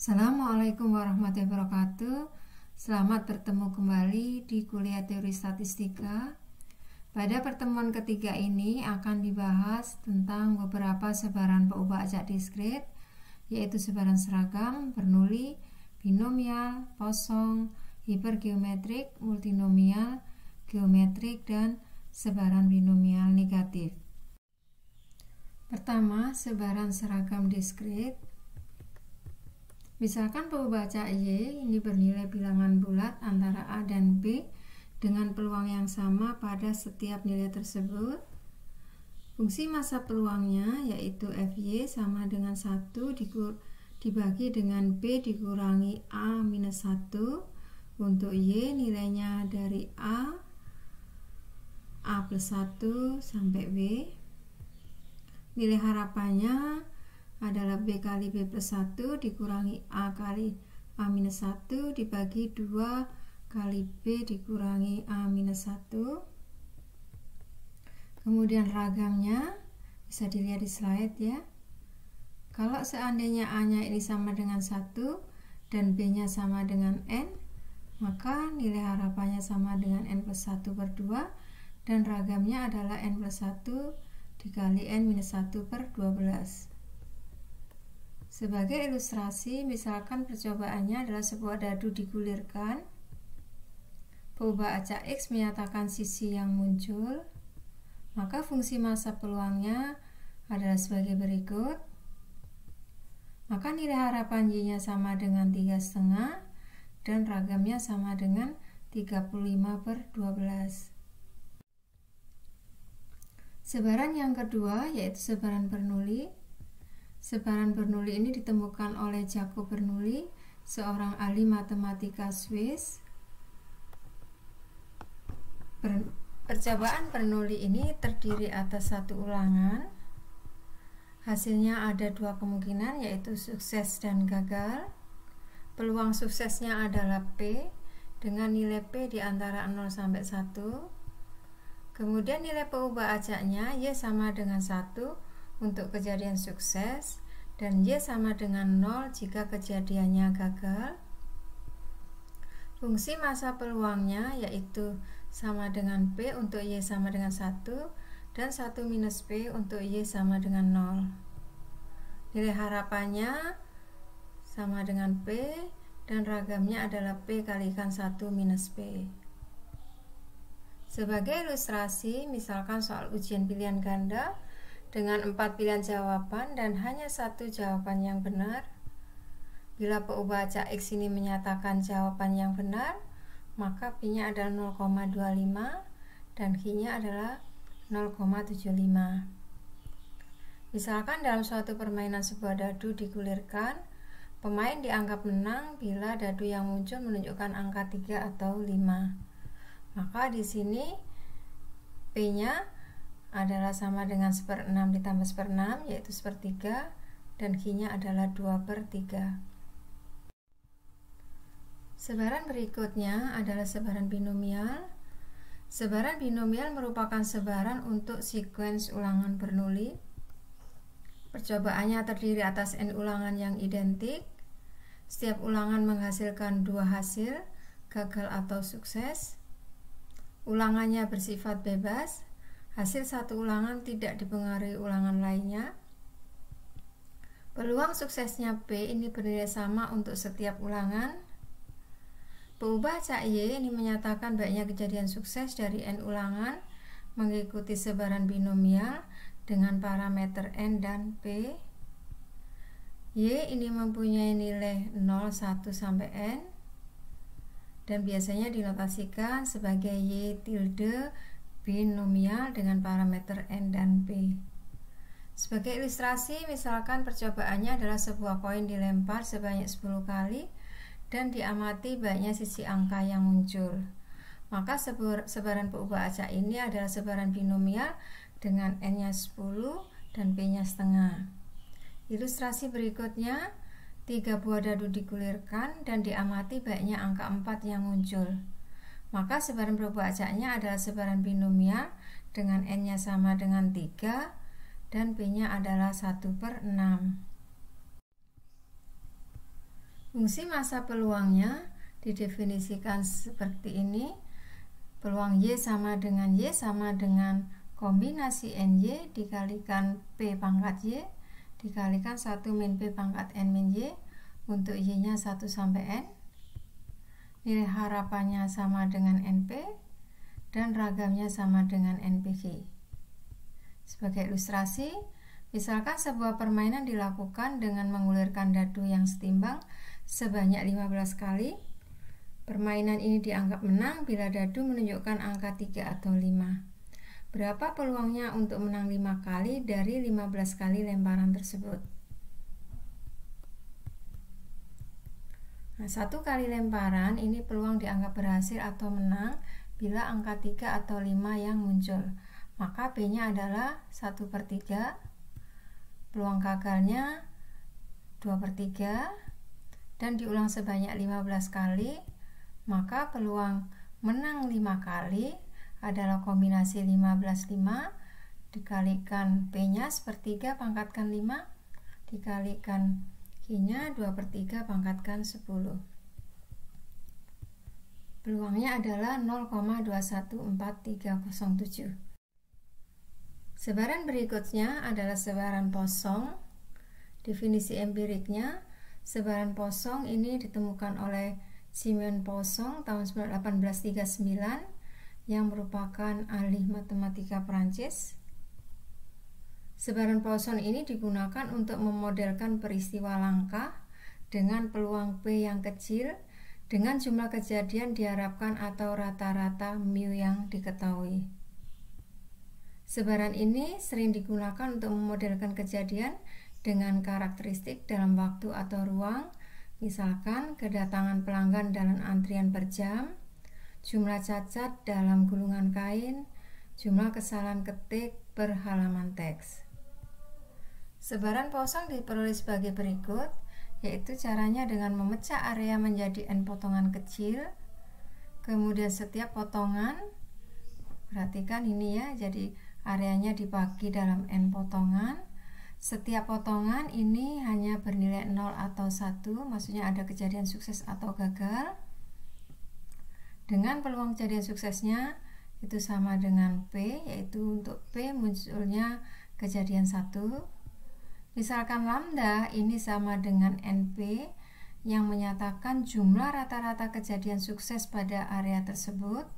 Assalamualaikum warahmatullahi wabarakatuh. Selamat bertemu kembali di kuliah teori statistika. Pada pertemuan ketiga ini akan dibahas tentang beberapa sebaran peubah acak diskrit, yaitu sebaran seragam, Bernoulli, binomial, kosong, hipergeometrik, multinomial, geometrik, dan sebaran binomial negatif. Pertama, sebaran seragam diskrit. Misalkan peubah acak Y ini bernilai bilangan bulat antara A dan B dengan peluang yang sama pada setiap nilai tersebut. Fungsi massa peluangnya yaitu Fy sama dengan 1 dibagi dengan B dikurangi A minus 1. Untuk Y nilainya dari A plus 1 sampai B. Nilai harapannya adalah B kali B plus 1 dikurangi A kali A minus 1 dibagi 2 kali B dikurangi A minus 1. Kemudian ragamnya bisa dilihat di slide ya. Kalau seandainya A nya ini sama dengan 1 dan B nya sama dengan N, maka nilai harapannya sama dengan N plus 1 per 2 dan ragamnya adalah N plus 1 dikali N minus 1 per 12. Sebagai ilustrasi, misalkan percobaannya adalah sebuah dadu digulirkan. Peubah acak X menyatakan sisi yang muncul. Maka fungsi massa peluangnya adalah sebagai berikut. Maka nilai harapan Y-nya sama dengan 3,5 dan ragamnya sama dengan 35 per 12. Sebaran yang kedua yaitu sebaran Bernoulli. Sebaran Bernoulli ini ditemukan oleh Jacob Bernoulli, seorang ahli matematika Swiss. Percobaan Bernoulli ini terdiri atas satu ulangan. Hasilnya ada dua kemungkinan, yaitu sukses dan gagal. Peluang suksesnya adalah P dengan nilai P di antara 0 sampai 1. Kemudian nilai peubah acaknya Y sama dengan 1 untuk kejadian sukses dan Y sama dengan 0 jika kejadiannya gagal. Fungsi massa peluangnya yaitu sama dengan P untuk Y sama dengan 1 dan 1 minus P untuk Y sama dengan 0. Nilai harapannya sama dengan P dan ragamnya adalah P kalikan 1 minus P. Sebagai ilustrasi, misalkan soal ujian pilihan ganda dengan 4 pilihan jawaban dan hanya satu jawaban yang benar. Bila peubah acak X ini menyatakan jawaban yang benar, maka P-nya adalah 0,25 dan Q-nya adalah 0,75. Misalkan dalam suatu permainan sebuah dadu digulirkan, pemain dianggap menang bila dadu yang muncul menunjukkan angka 3 atau 5. Maka di sini P-nya adalah sama dengan 1/6 ditambah 1/6 yaitu 1/3 dan Q-nya adalah 2/3. Sebaran berikutnya adalah sebaran binomial. Sebaran binomial merupakan sebaran untuk sekuens ulangan Bernoulli. Percobaannya terdiri atas n ulangan yang identik. Setiap ulangan menghasilkan dua hasil, gagal atau sukses. Ulangannya bersifat bebas. Hasil satu ulangan tidak dipengaruhi ulangan lainnya. Peluang suksesnya P ini bernilai sama untuk setiap ulangan. Peubah acak Y ini menyatakan baiknya kejadian sukses dari N ulangan mengikuti sebaran binomial dengan parameter N dan P. Y ini mempunyai nilai 0, 1 sampai N dan biasanya dinotasikan sebagai Y tilde binomial dengan parameter N dan P. Sebagai ilustrasi, misalkan percobaannya adalah sebuah koin dilempar sebanyak 10 kali dan diamati banyaknya sisi angka yang muncul. Maka sebaran peubah acak ini adalah sebaran binomial dengan N-nya 10 dan P-nya setengah. Ilustrasi berikutnya, 3 buah dadu digulirkan dan diamati banyaknya angka 4 yang muncul. Maka sebaran peubah acaknya adalah sebaran binomial dengan N-nya sama dengan 3 dan P-nya adalah 1/6. Fungsi massa peluangnya didefinisikan seperti ini. Peluang Y sama dengan kombinasi NY dikalikan P pangkat Y dikalikan 1 min P pangkat N min Y, untuk Y nya 1 sampai N. Nilai harapannya sama dengan NP dan ragamnya sama dengan NPG. Sebagai ilustrasi, misalkan sebuah permainan dilakukan dengan mengulirkan dadu yang setimbang sebanyak 15 kali. Permainan ini dianggap menang bila dadu menunjukkan angka 3 atau 5. Berapa peluangnya untuk menang 5 kali dari 15 kali lemparan tersebut? Nah, 1 kali lemparan ini peluang dianggap berhasil atau menang bila angka 3 atau 5 yang muncul. Maka P-nya adalah 1/3. Peluang gagalnya 2/3 dan diulang sebanyak 15 kali. Maka peluang menang 5 kali adalah kombinasi 15-5 dikalikan P-nya 1/3 pangkatkan 5 dikalikan Q-nya 2/3 pangkatkan 10. Peluangnya adalah 0,214307. Sebaran berikutnya adalah sebaran posong. Definisi empiriknya, sebaran posong ini ditemukan oleh Simeon Poisson tahun 1839 yang merupakan ahli matematika Prancis. Sebaran Poisson ini digunakan untuk memodelkan peristiwa langka dengan peluang P yang kecil dengan jumlah kejadian diharapkan atau rata-rata mu yang diketahui. Sebaran ini sering digunakan untuk memodelkan kejadian dengan karakteristik dalam waktu atau ruang. Misalkan kedatangan pelanggan dalam antrian per jam, jumlah cacat dalam gulungan kain, jumlah kesalahan ketik per halaman teks. Sebaran Poisson diperoleh sebagai berikut, yaitu caranya dengan memecah area menjadi n potongan kecil. Kemudian setiap potongan, perhatikan ini ya, jadi areanya dibagi dalam n potongan. Setiap potongan ini hanya bernilai 0 atau 1, maksudnya ada kejadian sukses atau gagal. Dengan peluang kejadian suksesnya itu sama dengan P, yaitu untuk P munculnya kejadian 1. Misalkan lambda ini sama dengan NP yang menyatakan jumlah rata-rata kejadian sukses pada area tersebut.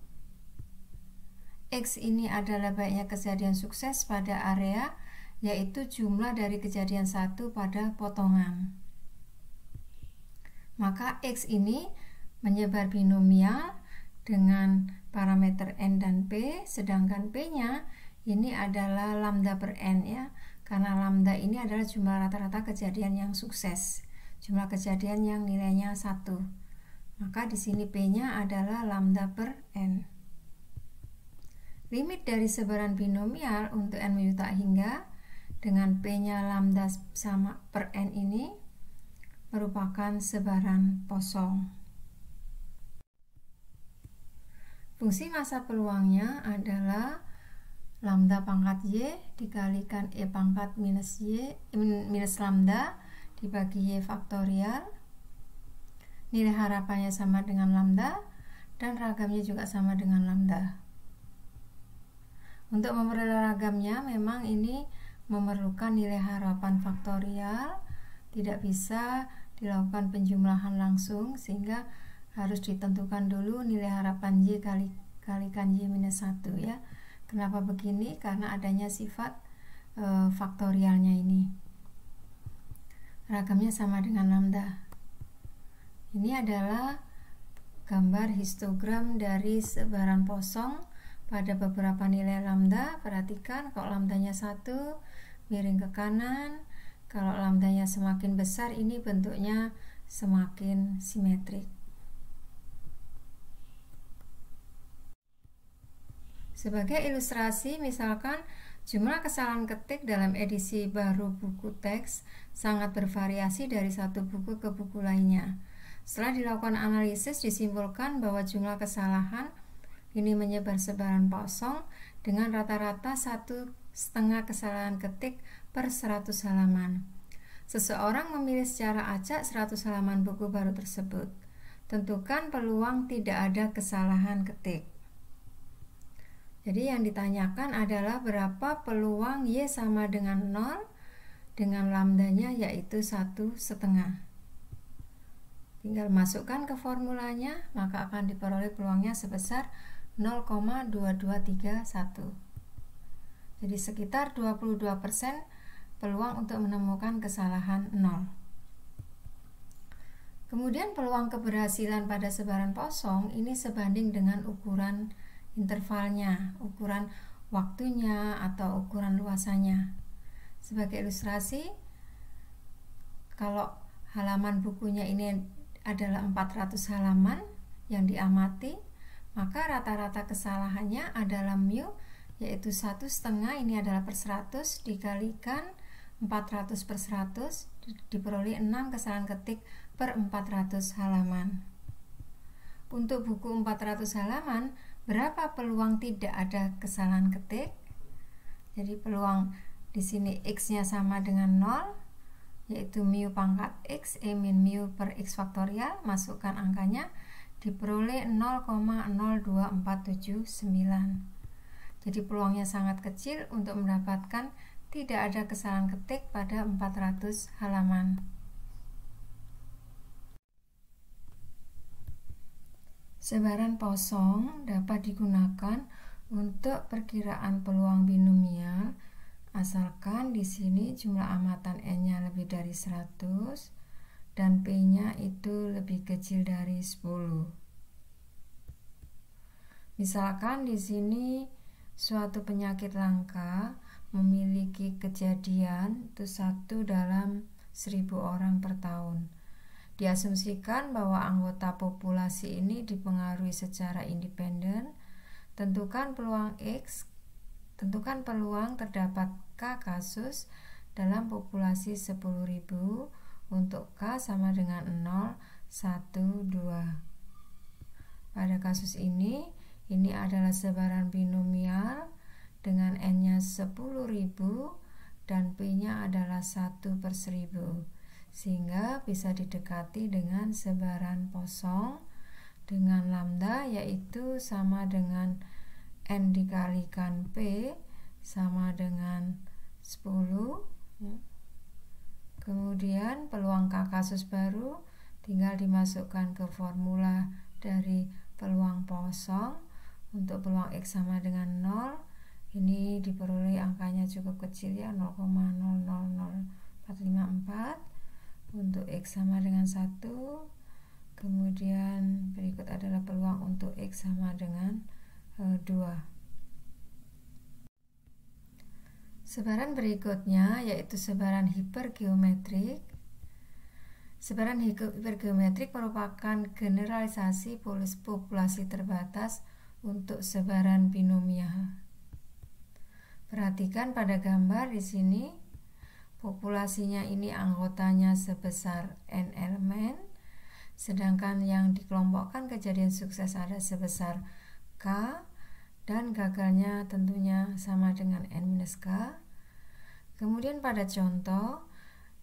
X ini adalah banyaknya kejadian sukses pada area, yaitu jumlah dari kejadian 1 pada potongan. Maka X ini menyebar binomial dengan parameter N dan P, sedangkan P-nya ini adalah lambda per N ya, karena lambda ini adalah jumlah rata-rata kejadian yang sukses, jumlah kejadian yang nilainya 1. Maka di sini P-nya adalah lambda per N. Limit dari sebaran binomial untuk N menuju tak hingga dengan P-nya lambda sama per N ini merupakan sebaran kosong. Fungsi massa peluangnya adalah lambda pangkat Y dikalikan E pangkat minus lambda dibagi Y faktorial. Nilai harapannya sama dengan lambda dan ragamnya juga sama dengan lambda. Untuk memperoleh ragamnya memang ini memerlukan nilai harapan faktorial, tidak bisa dilakukan penjumlahan langsung, sehingga harus ditentukan dulu nilai harapan Y kalikan Y minus 1 ya. Kenapa begini? Karena adanya sifat faktorialnya ini. Ragamnya sama dengan lambda. Ini adalah gambar histogram dari sebaran Poisson pada beberapa nilai lambda. Perhatikan kalau lambdanya 1 miring ke kanan, kalau lambdanya semakin besar ini bentuknya semakin simetrik. Sebagai ilustrasi, misalkan jumlah kesalahan ketik dalam edisi baru buku teks sangat bervariasi dari satu buku ke buku lainnya. Setelah dilakukan analisis, disimpulkan bahwa jumlah kesalahan ini menyebar sebaran Poisson dengan rata-rata 1,5 kesalahan ketik per 100 halaman. Seseorang memilih secara acak 100 halaman buku baru tersebut. Tentukan peluang tidak ada kesalahan ketik. Jadi yang ditanyakan adalah berapa peluang Y sama dengan 0 dengan lambdanya yaitu 1,5. Tinggal masukkan ke formulanya, maka akan diperoleh peluangnya sebesar 0,2231. Jadi sekitar 22% peluang untuk menemukan kesalahan 0. Kemudian peluang keberhasilan pada sebaran kosong ini sebanding dengan ukuran intervalnya, ukuran waktunya atau ukuran luasannya. Sebagai ilustrasi, kalau halaman bukunya ini adalah 400 halaman yang diamati, maka rata-rata kesalahannya adalah mu, yaitu 1,5, ini adalah per 100 dikalikan 400 per 100, diperoleh 6 kesalahan ketik per 400 halaman. Untuk buku 400 halaman, berapa peluang tidak ada kesalahan ketik? Jadi peluang di sini x-nya sama dengan 0, yaitu mu pangkat x, e min mu per x faktorial, masukkan angkanya, diperoleh 0,02479. Jadi peluangnya sangat kecil untuk mendapatkan tidak ada kesalahan ketik pada 400 halaman. Sebaran kosong dapat digunakan untuk perkiraan peluang binomial asalkan di sini jumlah amatan n-nya lebih dari 100 dan p-nya itu lebih kecil dari 10. Misalkan di sini suatu penyakit langka memiliki kejadian itu 1 dalam 1000 orang per tahun. Diasumsikan bahwa anggota populasi ini dipengaruhi secara independen. Tentukan peluang X, tentukan peluang terdapat K kasus dalam populasi 10.000 untuk K sama dengan 0, 1, 2. Pada kasus ini adalah sebaran binomial dengan N-nya 10.000 dan P-nya adalah 1 per 1000. Sehingga bisa didekati dengan sebaran kosong dengan lambda yaitu sama dengan n dikalikan p sama dengan 10. Kemudian peluang K kasus baru tinggal dimasukkan ke formula dari peluang kosong. Untuk peluang X sama dengan 0, ini diperoleh angkanya cukup kecil ya, 0,000454. Untuk X sama dengan 1, kemudian berikut adalah peluang untuk X sama dengan 2. Sebaran berikutnya yaitu sebaran hipergeometrik. Sebaran hipergeometrik merupakan generalisasi populasi terbatas untuk sebaran binomial. Perhatikan pada gambar di sini. Populasinya ini anggotanya sebesar n elemen, sedangkan yang dikelompokkan kejadian sukses ada sebesar K, dan gagalnya tentunya sama dengan n-K. Kemudian pada contoh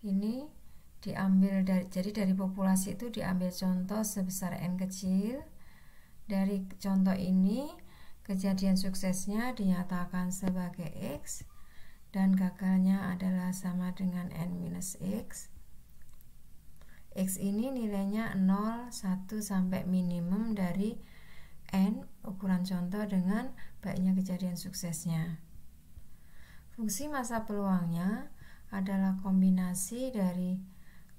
ini diambil dari populasi itu diambil contoh sebesar n kecil. Dari contoh ini kejadian suksesnya dinyatakan sebagai X dan gagalnya adalah sama dengan n-X. X ini nilainya 0, 1 sampai minimum dari n, ukuran contoh dengan baiknya kejadian suksesnya. Fungsi masa peluangnya adalah kombinasi dari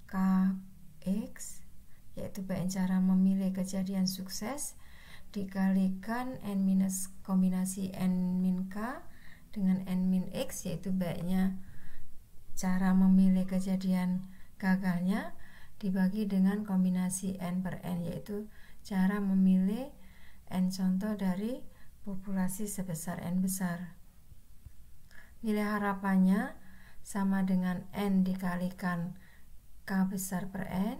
Kx, yaitu baik cara memilih kejadian sukses, dikalikan kombinasi n-K dengan n-X, yaitu baiknya cara memilih kejadian gagalnya, dibagi dengan kombinasi n per n, yaitu cara memilih n contoh dari populasi sebesar n besar. Nilai harapannya sama dengan n dikalikan K besar per n.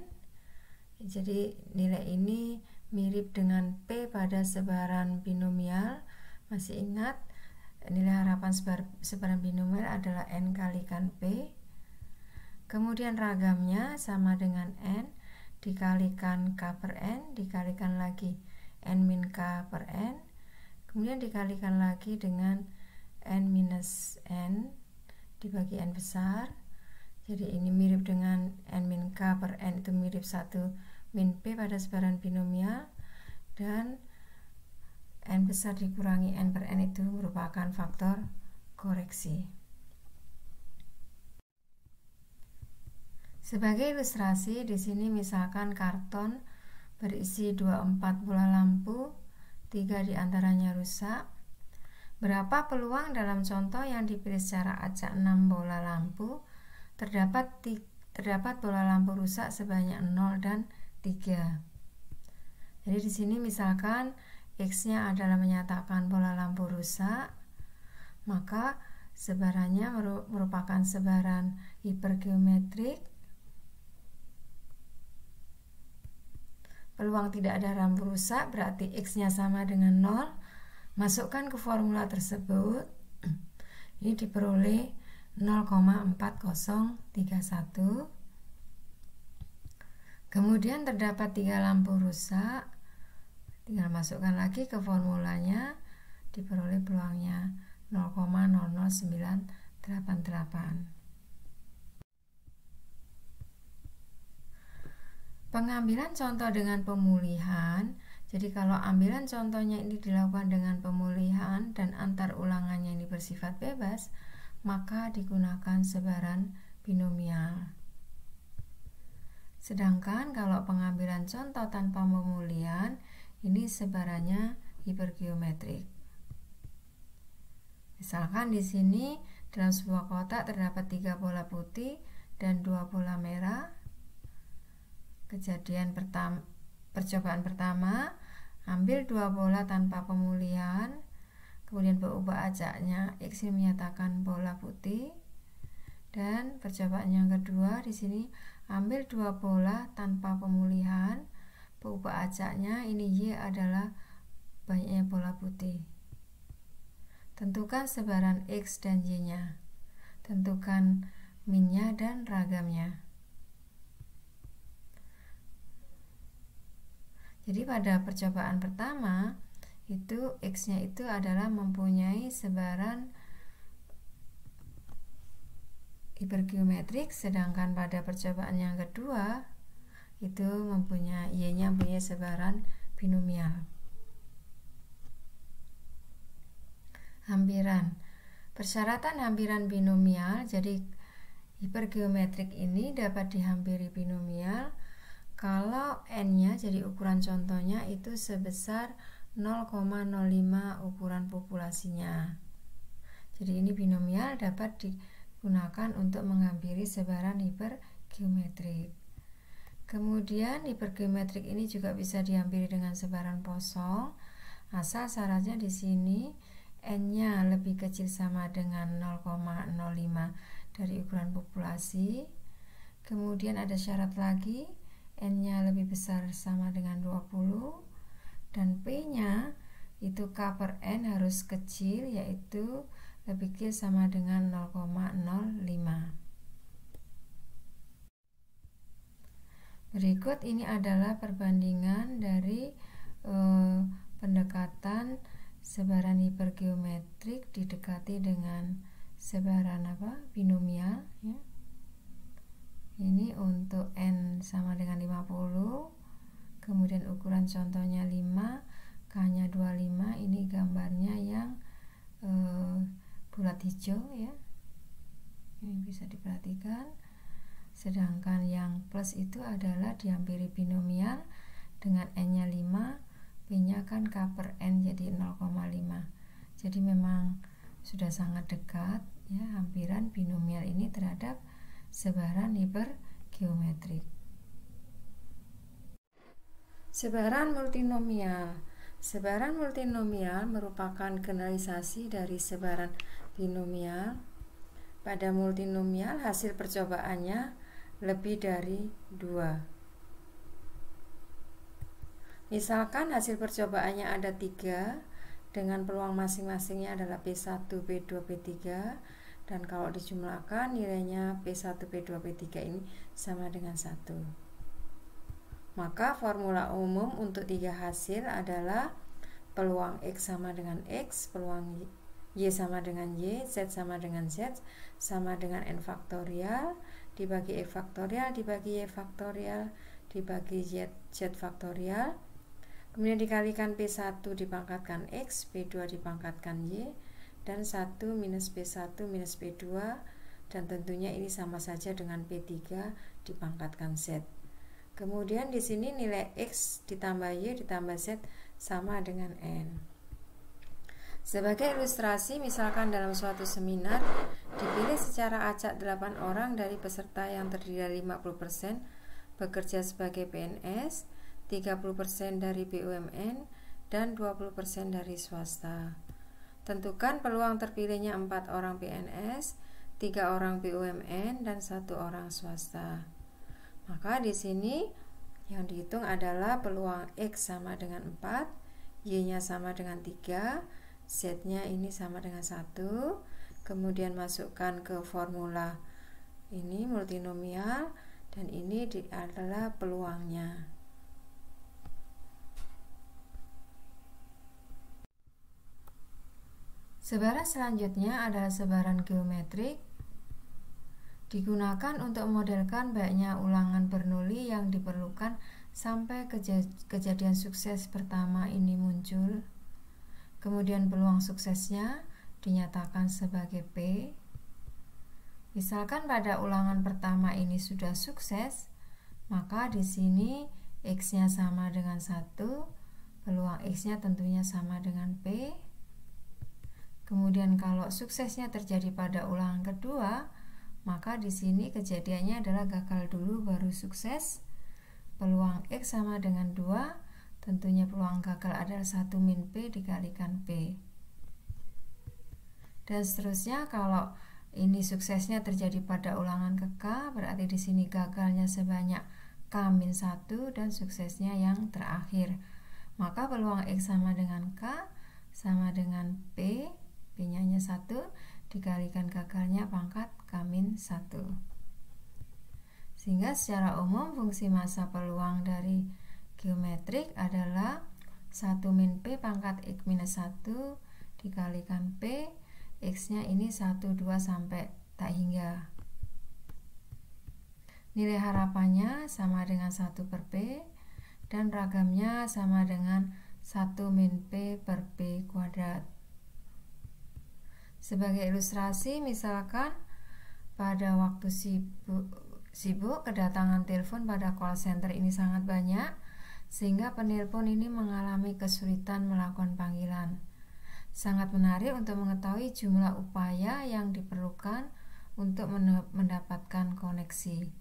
Jadi nilai ini mirip dengan P pada sebaran binomial. Masih ingat nilai harapan sebaran binomial adalah n kalikan P. Kemudian ragamnya sama dengan N dikalikan K per N, dikalikan lagi N min K per N, kemudian dikalikan lagi dengan N minus N dibagi N besar. Jadi ini mirip dengan N min K per N, itu mirip 1 min P pada sebaran binomial, dan N besar dikurangi N per N itu merupakan faktor koreksi. Sebagai ilustrasi, di sini misalkan karton berisi 24 bola lampu, 3 diantaranya rusak. Berapa peluang dalam contoh yang dipilih secara acak 6 bola lampu terdapat bola lampu rusak sebanyak 0 dan 3. Jadi di sini misalkan X-nya adalah menyatakan bola lampu rusak, maka sebarannya merupakan sebaran hipergeometrik. Peluang tidak ada lampu rusak berarti X-nya sama dengan 0. Masukkan ke formula tersebut. Ini diperoleh 0,4031. Kemudian terdapat 3 lampu rusak. Tinggal masukkan lagi ke formulanya, diperoleh peluangnya 0,00988. Pengambilan contoh dengan pemulihan. Jadi kalau ambilan contohnya ini dilakukan dengan pemulihan dan antar ulangannya ini bersifat bebas, maka digunakan sebaran binomial. Sedangkan kalau pengambilan contoh tanpa pemulihan, ini sebarannya hipergeometrik. Misalkan di sini dalam sebuah kotak terdapat 3 bola putih dan 2 bola merah. Percobaan pertama, ambil 2 bola tanpa pemulihan, kemudian berubah acaknya X ini menyatakan bola putih. Dan percobaan yang kedua, di sini ambil 2 bola tanpa pemulihan, berubah acaknya ini Y adalah banyaknya bola putih. Tentukan sebaran X dan Y-nya. Tentukan minnya dan ragamnya. Jadi pada percobaan pertama itu X-nya itu adalah mempunyai sebaran hipergeometrik, sedangkan pada percobaan yang kedua itu Y-nya punya sebaran binomial. Hampiran. Persyaratan hampiran binomial, jadi hipergeometrik ini dapat dihampiri binomial kalau N-nya, jadi ukuran contohnya itu sebesar 0,05 ukuran populasinya. Jadi ini binomial dapat digunakan untuk menghampiri sebaran hipergeometrik. Kemudian hipergeometrik ini juga bisa dihampiri dengan sebaran kosong, asal syaratnya di sini N-nya lebih kecil sama dengan 0,05 dari ukuran populasi. Kemudian ada syarat lagi, N-nya lebih besar sama dengan 20, dan P-nya itu K per N harus kecil, yaitu lebih kecil sama dengan 0,05. Berikut ini adalah perbandingan dari pendekatan sebaran hipergeometrik didekati dengan sebaran binomial, ya. Ini untuk N sama dengan 50, kemudian ukuran contohnya 5, K-nya 25, ini gambarnya yang bulat hijau, ya. Ini bisa diperhatikan. Sedangkan yang plus itu adalah dihampiri binomial dengan N-nya 5, P-nya kan K per N jadi 0,5. Jadi memang sudah sangat dekat, ya, hampiran binomial ini terhadap sebaran hipergeometrik. Sebaran multinomial. Sebaran multinomial merupakan generalisasi dari sebaran binomial. Pada multinomial hasil percobaannya lebih dari 2. Misalkan hasil percobaannya ada 3 dengan peluang masing-masingnya adalah P1, P2, P3, dan kalau dijumlahkan nilainya P1, P2, P3 ini sama dengan 1. Maka formula umum untuk 3 hasil adalah peluang X sama dengan X, peluang Y sama dengan Y, Z sama dengan Z, sama dengan N faktorial, dibagi E faktorial, dibagi Y faktorial, dibagi Z faktorial, kemudian dikalikan P1 dipangkatkan X, P2 dipangkatkan Y, dan 1 minus P1 minus P2, dan tentunya ini sama saja dengan P3 dipangkatkan Z. Kemudian di sini nilai X ditambah Y ditambah Z sama dengan N. Sebagai ilustrasi, misalkan dalam suatu seminar dipilih secara acak 8 orang dari peserta yang terdiri dari 50% bekerja sebagai PNS, 30% dari BUMN, dan 20% dari swasta. Tentukan peluang terpilihnya 4 orang PNS, 3 orang BUMN, dan 1 orang swasta. Maka di sini yang dihitung adalah peluang X sama dengan 4, Y-nya sama dengan 3, Z-nya ini sama dengan 1. Kemudian masukkan ke formula ini multinomial, dan ini adalah peluangnya. Sebaran selanjutnya adalah sebaran geometrik, digunakan untuk memodelkan banyaknya ulangan Bernoulli yang diperlukan sampai kejadian sukses pertama ini muncul. Kemudian peluang suksesnya dinyatakan sebagai P. Misalkan pada ulangan pertama ini sudah sukses, maka di sini X-nya sama dengan 1, peluang X-nya tentunya sama dengan P. Kemudian kalau suksesnya terjadi pada ulangan kedua, maka di sini kejadiannya adalah gagal dulu baru sukses. Peluang X sama dengan 2, tentunya peluang gagal adalah 1 min P dikalikan P. Dan seterusnya, kalau ini suksesnya terjadi pada ulangan ke K, berarti di sini gagalnya sebanyak K min 1 dan suksesnya yang terakhir. Maka peluang X sama dengan K sama dengan P, P-nya hanya 1, dikalikan gagalnya pangkat K min 1. Sehingga secara umum fungsi massa peluang dari geometrik adalah 1 min P pangkat X minus 1 dikalikan P, X-nya ini 1, 2 sampai tak hingga. Nilai harapannya sama dengan 1 per P, dan ragamnya sama dengan 1 min P per P kuadrat. Sebagai ilustrasi, misalkan pada waktu sibuk kedatangan telepon pada call center ini sangat banyak, sehingga penelpon ini mengalami kesulitan melakukan panggilan. Sangat menarik untuk mengetahui jumlah upaya yang diperlukan untuk mendapatkan koneksi.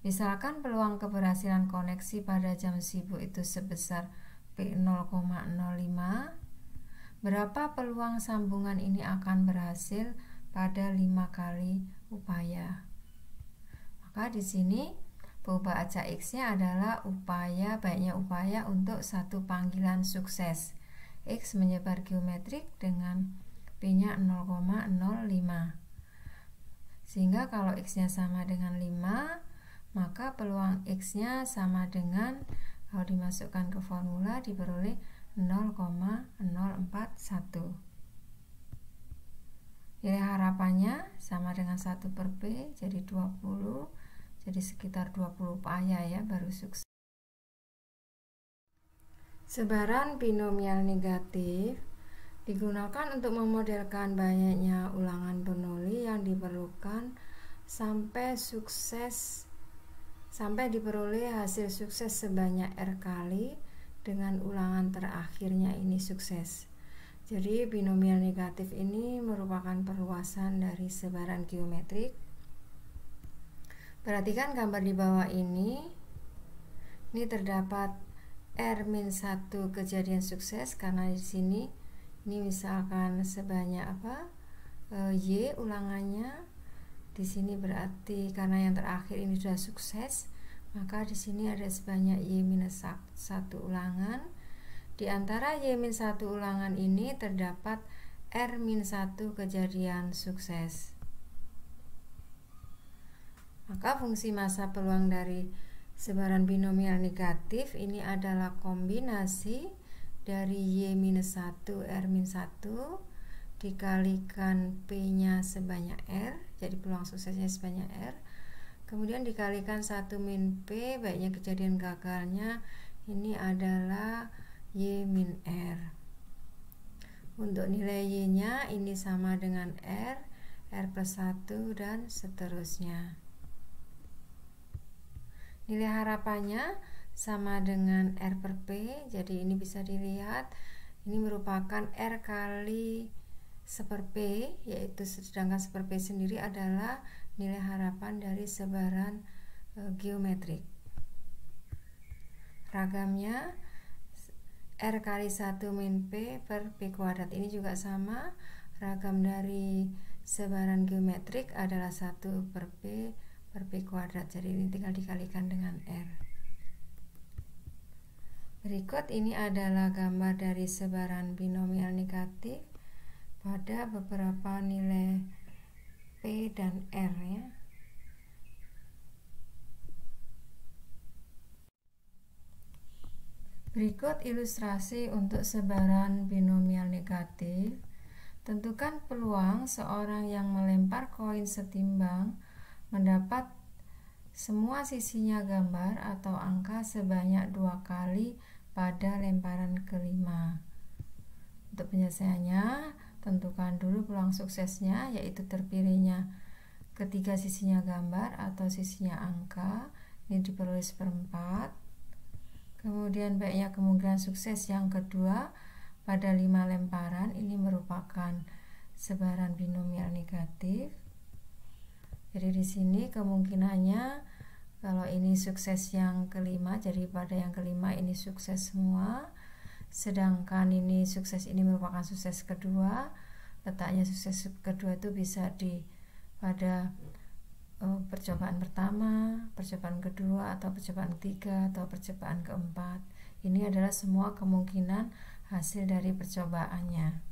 Misalkan peluang keberhasilan koneksi pada jam sibuk itu sebesar P0,05, berapa peluang sambungan ini akan berhasil pada 5 kali upaya? Maka di sini peubah acak X-nya adalah banyaknya upaya untuk satu panggilan sukses. X menyebar geometrik dengan P-nya 0,05. Sehingga kalau X-nya sama dengan 5, maka peluang X-nya sama dengan, kalau dimasukkan ke formula, diperoleh 0,041. Nilai harapannya sama dengan 1 per P, jadi 20, jadi sekitar 20 upaya ya baru sukses. Sebaran binomial negatif digunakan untuk memodelkan banyaknya ulangan Bernoulli yang diperlukan sampai diperoleh hasil sukses sebanyak R kali dengan ulangan terakhirnya ini sukses. Jadi binomial negatif ini merupakan perluasan dari sebaran geometrik. Perhatikan gambar di bawah ini. Ini terdapat R-1 kejadian sukses karena di sini ini misalkan sebanyak Y ulangannya. Di sini berarti karena yang terakhir ini sudah sukses, maka di sini ada sebanyak Y-1 ulangan. Di antara Y-1 ulangan ini terdapat R-1 kejadian sukses. Maka fungsi massa peluang dari sebaran binomial negatif ini adalah kombinasi dari Y-1 R-1 dikalikan P-nya sebanyak R, jadi peluang suksesnya sebanyak R, kemudian dikalikan 1 min P, baiknya kejadian gagalnya ini adalah Y min R. Untuk nilai Y-nya ini sama dengan R, R plus 1 dan seterusnya. Nilai harapannya sama dengan R per P, jadi ini bisa dilihat ini merupakan R kali 1/P, yaitu sedangkan 1/P sendiri adalah nilai harapan dari sebaran geometrik. Ragamnya R kali 1 min P per P kuadrat, ini juga sama, ragam dari sebaran geometrik adalah 1 per P per P kuadrat, jadi ini tinggal dikalikan dengan R. Berikut ini adalah gambar dari sebaran binomial negatif pada beberapa nilai P dan R ya. Berikut ilustrasi untuk sebaran binomial negatif. Tentukan peluang seorang yang melempar koin setimbang mendapat semua sisinya gambar atau angka sebanyak 2 kali pada lemparan kelima. Untuk penyelesaiannya, tentukan dulu peluang suksesnya, yaitu terpilihnya ketiga sisinya gambar atau sisinya angka, ini diperoleh 1/4. Kemudian baiknya kemungkinan sukses yang kedua pada 5 lemparan, ini merupakan sebaran binomial negatif. Jadi di sini kemungkinannya kalau ini sukses yang kelima, jadi pada yang kelima ini sukses semua. Sedangkan ini sukses ini merupakan sukses kedua. Letaknya sukses kedua itu bisa pada percobaan pertama, percobaan kedua, atau percobaan ketiga, atau percobaan keempat. Ini adalah semua kemungkinan hasil dari percobaannya.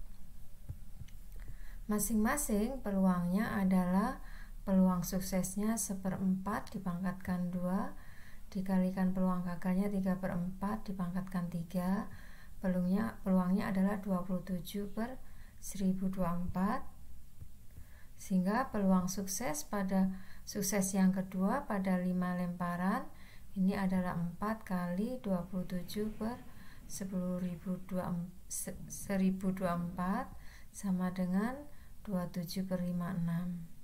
Masing-masing peluangnya adalah peluang suksesnya 1/4 dipangkatkan 2 dikalikan peluang gagalnya 3/4 dipangkatkan 3, peluangnya adalah 27/1024, sehingga peluang sukses pada sukses yang kedua pada 5 lemparan ini adalah 4 kali 27/1024 sama dengan 27/56.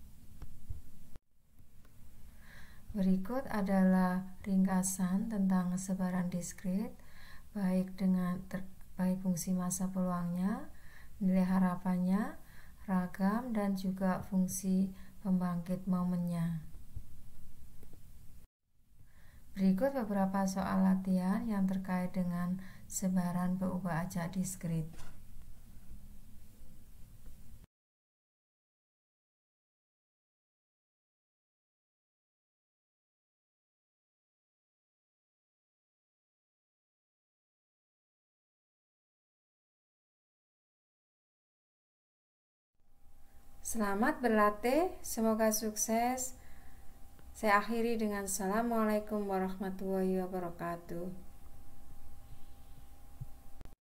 Berikut adalah ringkasan tentang sebaran diskrit, baik fungsi massa peluangnya, nilai harapannya, ragam, dan juga fungsi pembangkit momennya. Berikut beberapa soal latihan yang terkait dengan sebaran berubah acak diskrit. Selamat berlatih, semoga sukses. Saya akhiri dengan Assalamualaikum warahmatullahi wabarakatuh.